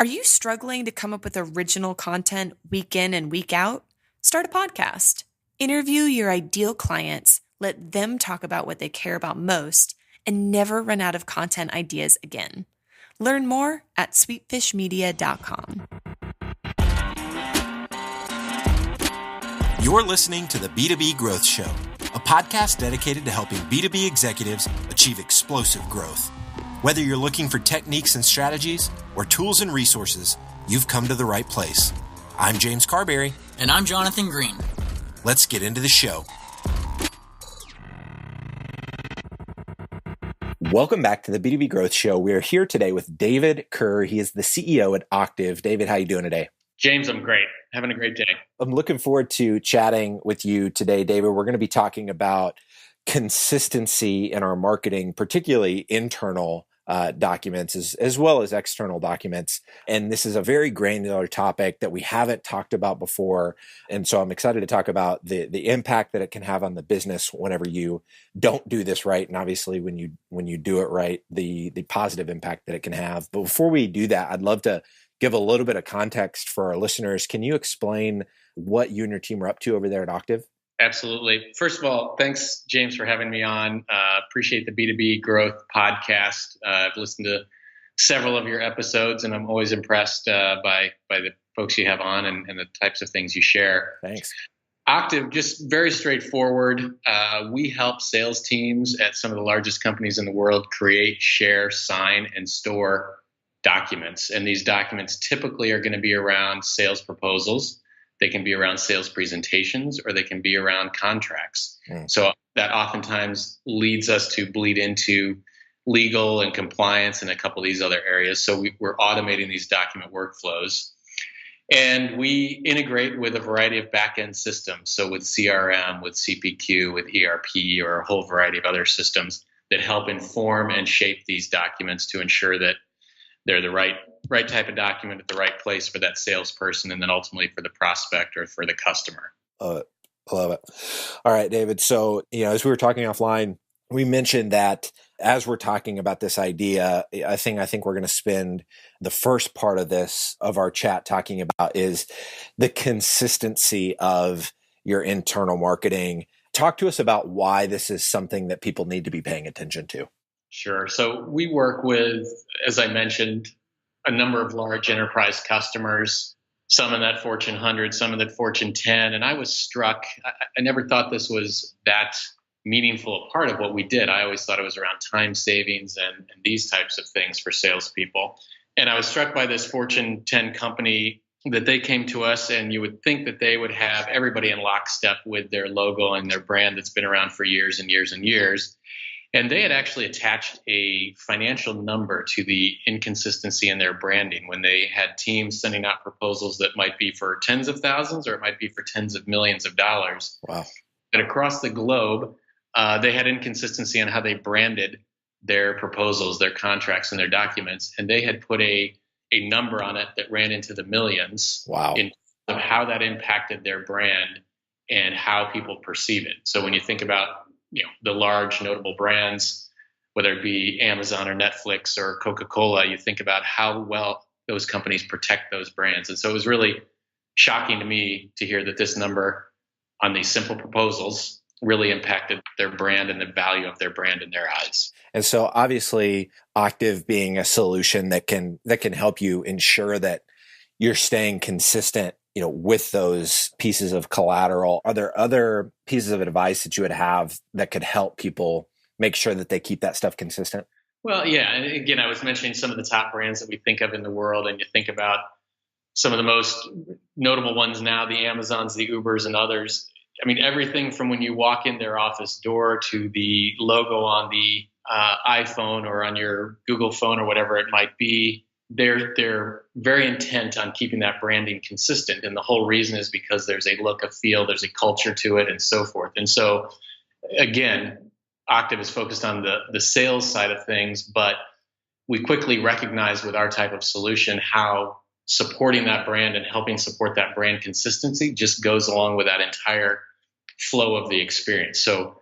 Are you struggling to come up with original content week in and week out? Start a podcast. Interview your ideal clients, let them talk about what they care about most, and never run out of content ideas again. Learn more at sweetfishmedia.com. You're listening to the B2B Growth Show, a podcast dedicated to helping B2B executives achieve explosive growth. Whether you're looking for techniques and strategies or tools and resources, you've come to the right place. I'm James Carberry. And I'm Jonathan Green. Let's get into the show. Welcome back to the B2B Growth Show. We're here today with David Kerr. He is the CEO at Octiv. David, how are you doing today? James, I'm great. Having a great day. I'm looking forward to chatting with you today, David. We're going to be talking about consistency in our marketing, particularly internal documents as well as external documents. And this is a very granular topic that we haven't talked about before. And so I'm excited to talk about the impact that it can have on the business whenever you don't do this right. And obviously when you do it right, the positive impact that it can have. But before we do that, I'd love to give a little bit of context for our listeners. Can you explain what you and your team are up to over there at Octiv? Absolutely. First of all, thanks, James, for having me on. Appreciate the B2B Growth podcast. I've listened to several of your episodes, and I'm always impressed by the folks you have on and the types of things you share. Thanks. Octiv, just very straightforward. We help sales teams at some of the largest companies in the world create, share, sign, and store documents. And these documents typically are going to be around sales proposals. They can be around sales presentations, or they can be around contracts. So that oftentimes leads us to bleed into legal and compliance and a couple of these other areas. So we're automating these document workflows. And we integrate with a variety of back-end systems. So with CRM, with CPQ, with ERP, or a whole variety of other systems that help inform and shape these documents to ensure that they're the right type of document at the right place for that salesperson, and then ultimately for the prospect or for the customer. I love it. All right, David. So, as we were talking offline, we mentioned that as we're talking about this idea, I think we're going to spend the first part of our chat talking about is the consistency of your internal marketing. Talk to us about why this is something that people need to be paying attention to. Sure. So we work with, as I mentioned, a number of large enterprise customers, some in that Fortune 100, some in that Fortune 10. And I was struck. I never thought this was that meaningful a part of what we did. I always thought it was around time savings and these types of things for salespeople. And I was struck by this Fortune 10 company that they came to us, and you would think that they would have everybody in lockstep with their logo and their brand that's been around for years and years and years. And they had actually attached a financial number to the inconsistency in their branding when they had teams sending out proposals that might be for tens of thousands or it might be for tens of millions of dollars. Wow. And across the globe, they had inconsistency on how they branded their proposals, their contracts, and their documents. And they had put a number on it that ran into the millions. Wow. In terms of how that impacted their brand and how people perceive it. So when you think about the large notable brands, whether it be Amazon or Netflix or Coca-Cola, you think about how well those companies protect those brands. And so it was really shocking to me to hear that this number on these simple proposals really impacted their brand and the value of their brand in their eyes. And so obviously Octiv being a solution that can help you ensure that you're staying consistent with those pieces of collateral. Are there other pieces of advice that you would have that could help people make sure that they keep that stuff consistent? Well, yeah. And again, I was mentioning some of the top brands that we think of in the world, and you think about some of the most notable ones now, the Amazons, the Ubers, and others. I mean, everything from when you walk in their office door to the logo on the iPhone or on your Google phone or whatever it might be, they're very intent on keeping that branding consistent. And the whole reason is because there's a look, a feel, there's a culture to it, and so forth. And so, again, Octiv is focused on the sales side of things, but we quickly recognize with our type of solution how supporting that brand and helping support that brand consistency just goes along with that entire flow of the experience. So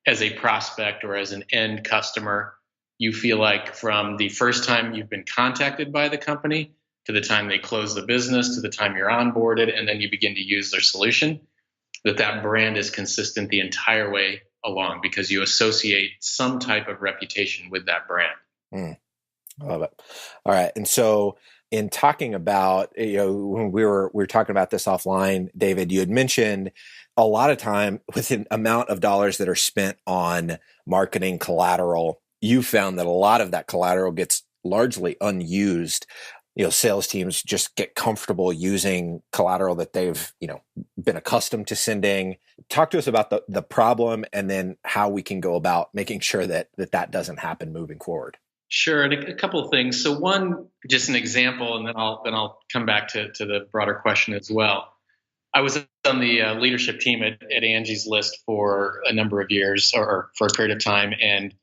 as a prospect or as an end customer, you feel like from the first time you've been contacted by the company to the time they close the business, to the time you're onboarded, and then you begin to use their solution, that brand is consistent the entire way along because you associate some type of reputation with that brand. I love it. All right. And so in talking about, when we were talking about this offline, David, you had mentioned a lot of time with the amount of dollars that are spent on marketing collateral, you found that a lot of that collateral gets largely unused. Sales teams just get comfortable using collateral that they've, been accustomed to sending. Talk to us about the problem and then how we can go about making sure that doesn't happen moving forward. Sure. And a couple of things. So one, just an example, and then I'll come back to the broader question as well. I was on the leadership team at Angie's List for a number of years or for a period of time and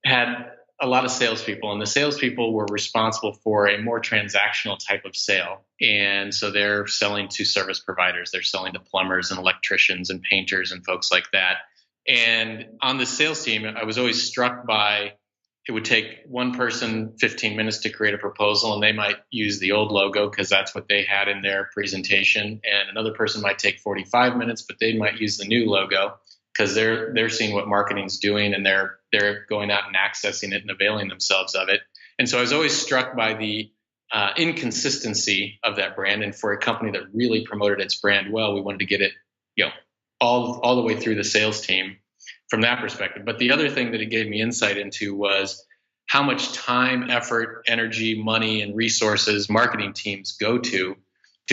had a lot of salespeople, and the salespeople were responsible for a more transactional type of sale. And so they're selling to service providers. They're selling to plumbers and electricians and painters and folks like that. And on the sales team, I was always struck by it would take one person 15 minutes to create a proposal, and they might use the old logo because that's what they had in their presentation. And another person might take 45 minutes, but they might use the new logo because they're seeing what marketing's doing and they're going out and accessing it and availing themselves of it. And so I was always struck by the inconsistency of that brand. And for a company that really promoted its brand well, we wanted to get it, all the way through the sales team from that perspective. But the other thing that it gave me insight into was how much time, effort, energy, money, and resources marketing teams go to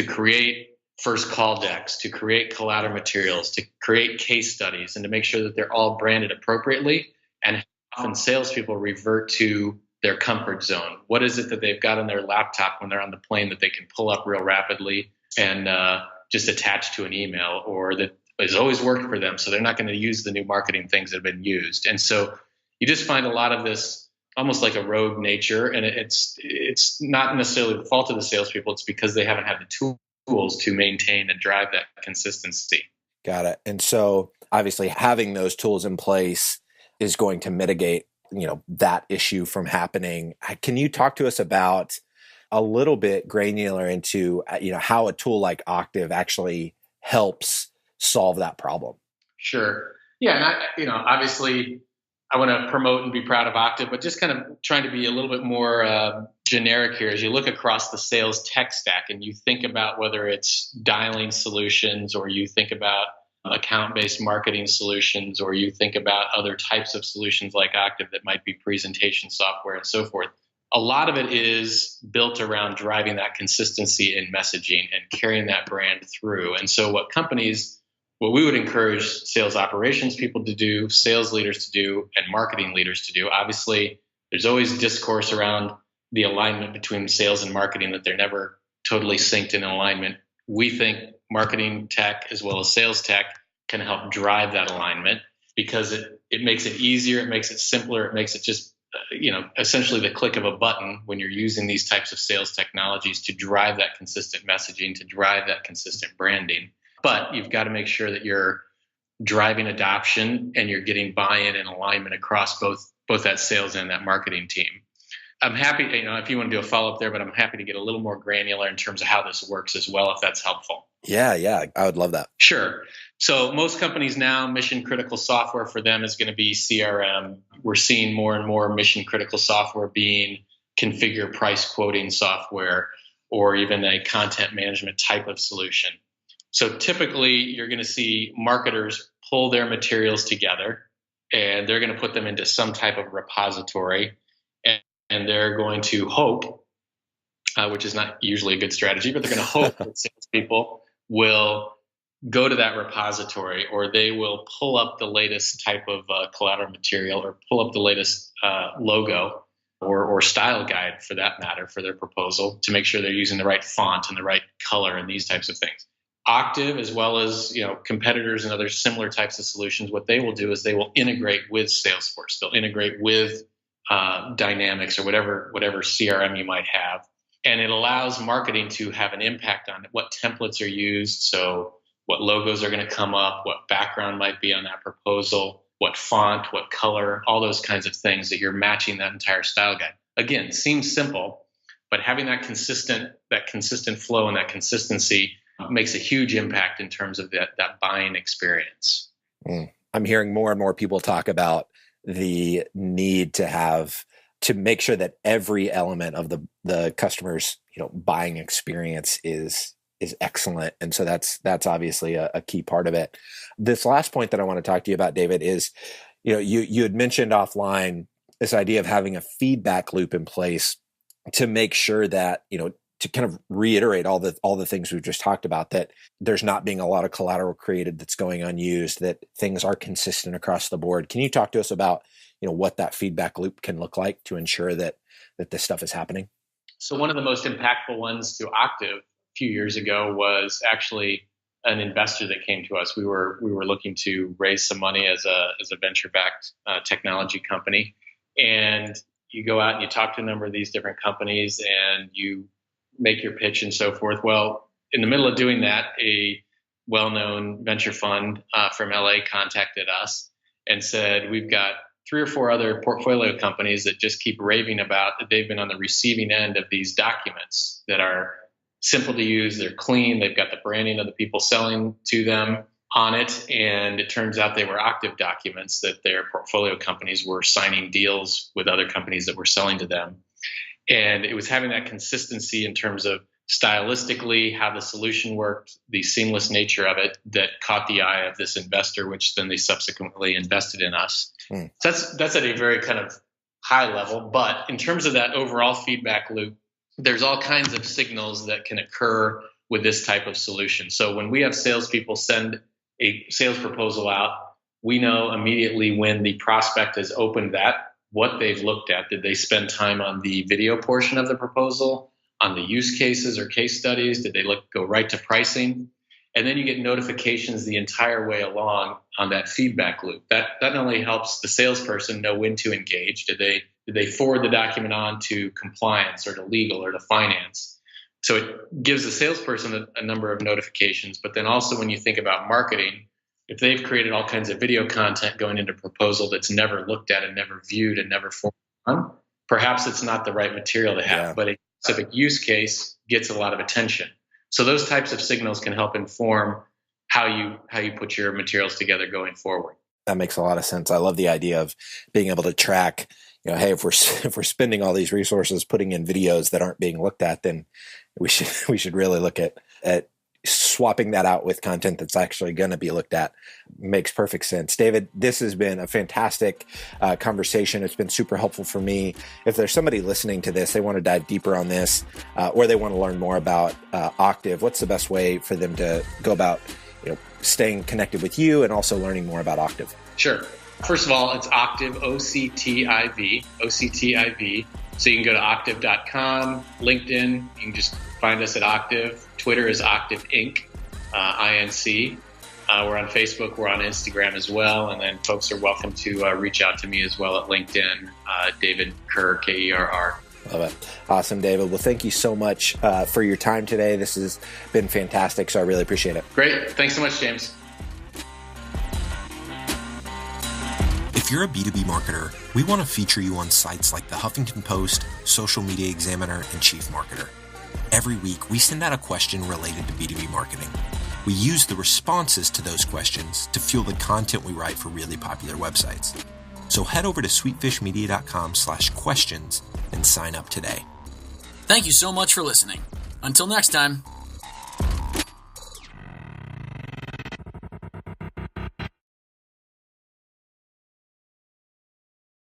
create first call decks, to create collateral materials, to create case studies, and to make sure that they're all branded appropriately. And often salespeople revert to their comfort zone. What is it that they've got on their laptop when they're on the plane that they can pull up real rapidly and just attach to an email, or that has always worked for them, so they're not going to use the new marketing things that have been used. And so you just find a lot of this almost like a rogue nature, and it's not necessarily the fault of the salespeople. It's because they haven't had the tools to maintain and drive that consistency. Got it. And so obviously having those tools in place is going to mitigate, that issue from happening. Can you talk to us about a little bit granular into, how a tool like Octiv actually helps solve that problem? Sure. Yeah. And obviously I want to promote and be proud of Octiv, but just kind of trying to be a little bit more generic here as you look across the sales tech stack and you think about whether it's dialing solutions or you think about account-based marketing solutions or you think about other types of solutions like Octiv that might be presentation software and so forth. A lot of it is built around driving that consistency in messaging and carrying that brand through. And so what we would encourage sales operations people to do, sales leaders to do, and marketing leaders to do. Obviously, there's always discourse around the alignment between sales and marketing, that they're never totally synced in alignment. We think marketing tech as well as sales tech can help drive that alignment because it makes it easier, it makes it simpler, it makes it just essentially the click of a button when you're using these types of sales technologies to drive that consistent messaging, to drive that consistent branding. But you've got to make sure that you're driving adoption and you're getting buy-in and alignment across both that sales and that marketing team. I'm happy, if you want to do a follow-up there, but I'm happy to get a little more granular in terms of how this works as well, if that's helpful. Yeah, I would love that. Sure. So most companies now, mission-critical software for them is going to be CRM. We're seeing more and more mission-critical software being configure price quoting software or even a content management type of solution. So typically, you're going to see marketers pull their materials together, and they're going to put them into some type of repository, and they're going to hope, which is not usually a good strategy, but they're going to hope that salespeople will go to that repository, or they will pull up the latest type of collateral material, or pull up the latest logo or style guide, for that matter, for their proposal to make sure they're using the right font and the right color and these types of things. Octiv, as well as competitors and other similar types of solutions, what they will do is they will integrate with Salesforce. They'll integrate with Dynamics or whatever CRM you might have, and it allows marketing to have an impact on what templates are used. So what logos are going to come up, what background might be on that proposal, what font, what color, all those kinds of things that you're matching that entire style guide. Again, seems simple, but having that consistent that consistent flow and that consistency makes a huge impact in terms of that buying experience. I'm hearing more and more people talk about the need to make sure that every element of the customer's buying experience is excellent. And so that's obviously a key part of it. This last point that I want to talk to you about, David, is you had mentioned offline this idea of having a feedback loop in place to make sure that to kind of reiterate all the things we've just talked about, that there's not being a lot of collateral created that's going unused, that things are consistent across the board. Can you talk to us about what that feedback loop can look like to ensure that this stuff is happening? So one of the most impactful ones to Octiv a few years ago was actually an investor that came to us. We were looking to raise some money as a venture-backed technology company, and you go out and you talk to a number of these different companies and you make your pitch and so forth. Well, in the middle of doing that, a well-known venture fund from LA contacted us and said, we've got 3 or 4 other portfolio companies that just keep raving about that they've been on the receiving end of these documents that are simple to use, they're clean, they've got the branding of the people selling to them on it, and it turns out they were Octiv documents that their portfolio companies were signing deals with other companies that were selling to them. And it was having that consistency in terms of stylistically how the solution worked, the seamless nature of it that caught the eye of this investor, which then they subsequently invested in us. So that's at a very kind of high level. But in terms of that overall feedback loop, there's all kinds of signals that can occur with this type of solution. So when we have salespeople send a sales proposal out, we know immediately when the prospect has opened that, what they've looked at. Did they spend time on the video portion of the proposal, on the use cases or case studies? Did they go right to pricing? And then you get notifications the entire way along on that feedback loop. That not only helps the salesperson know when to engage. Did they forward the document on to compliance or to legal or to finance? So it gives the salesperson a number of notifications. But then also when you think about marketing, if they've created all kinds of video content going into a proposal that's never looked at and never viewed and never forwarded on, perhaps it's not the right material to have, but a specific use case gets a lot of attention. So those types of signals can help inform how you put your materials together going forward. That makes a lot of sense. I love the idea of being able to track, hey, if we're spending all these resources putting in videos that aren't being looked at, then we should really look at swapping that out with content that's actually going to be looked at. Makes perfect sense. David, this has been a fantastic conversation. It's been super helpful for me. If there's somebody listening to this, they want to dive deeper on this, or they want to learn more about Octiv, what's the best way for them to go about staying connected with you and also learning more about Octiv? Sure. First of all, it's Octiv, OCTIV. So you can go to octiv.com, LinkedIn, you can just find us at Octiv. Twitter is Octiv Inc., INC. We're on Facebook, we're on Instagram as well. And then folks are welcome to reach out to me as well at LinkedIn, David Kerr, Kerr. Love it. Awesome, David. Well, thank you so much for your time today. This has been fantastic, so I really appreciate it. Great. Thanks so much, James. If you're a B2B marketer, we want to feature you on sites like the Huffington Post, Social Media Examiner, and Chief Marketer. Every week, we send out a question related to B2B marketing. We use the responses to those questions to fuel the content we write for really popular websites. So head over to sweetfishmedia.com/questions and sign up today. Thank you so much for listening. Until next time.